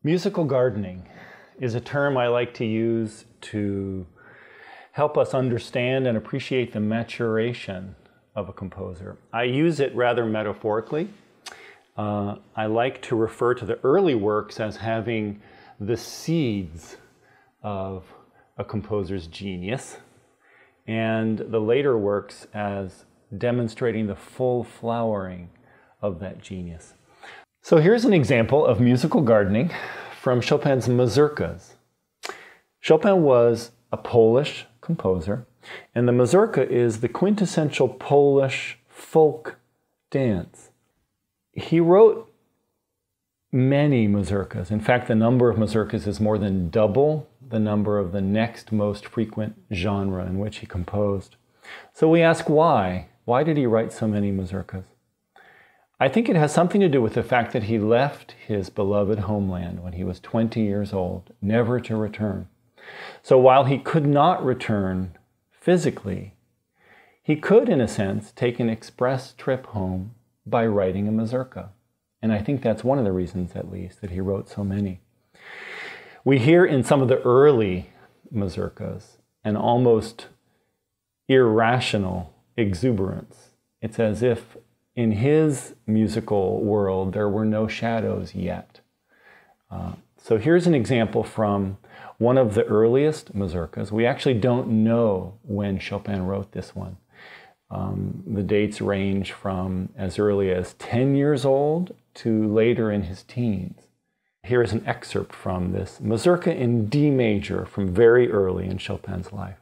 Musical gardening is a term I like to use to help us understand and appreciate the maturation of a composer. I use it rather metaphorically. I like to refer to the early works as having the seeds of a composer's genius, and the later works as demonstrating the full flowering of that genius. So here's an example of musical gardening from Chopin's Mazurkas. Chopin was a Polish composer, and the mazurka is the quintessential Polish folk dance. He wrote many mazurkas. In fact, the number of mazurkas is more than double the number of the next most frequent genre in which he composed. So we ask why? Why did he write so many mazurkas? I think it has something to do with the fact that he left his beloved homeland when he was 20 years old, never to return. So while he could not return physically, he could, in a sense, take an express trip home by writing a mazurka. And I think that's one of the reasons, at least, that he wrote so many. We hear in some of the early mazurkas an almost irrational exuberance. It's as if in his musical world there were no shadows yet. So here's an example from one of the earliest mazurkas. We actually don't know when Chopin wrote this one. The dates range from as early as 10 years old to later in his teens. Here is an excerpt from this mazurka in D major from very early in Chopin's life.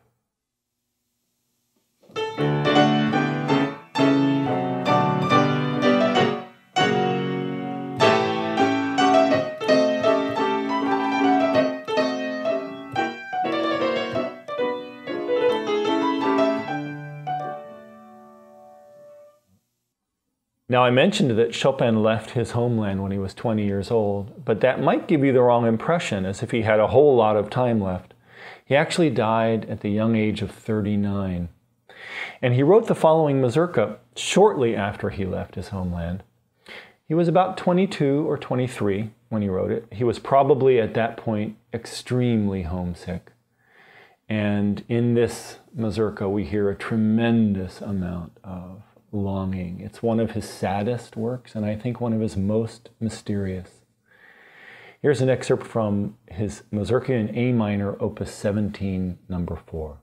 Now, I mentioned that Chopin left his homeland when he was 20 years old, but that might give you the wrong impression, as if he had a whole lot of time left. He actually died at the young age of 39. And he wrote the following mazurka shortly after he left his homeland. He was about 22 or 23 when he wrote it. He was probably at that point extremely homesick. And in this mazurka, we hear a tremendous amount of longing. It's one of his saddest works, and I think one of his most mysterious. Here's an excerpt from his Mazurka in A minor, opus 17, number 4.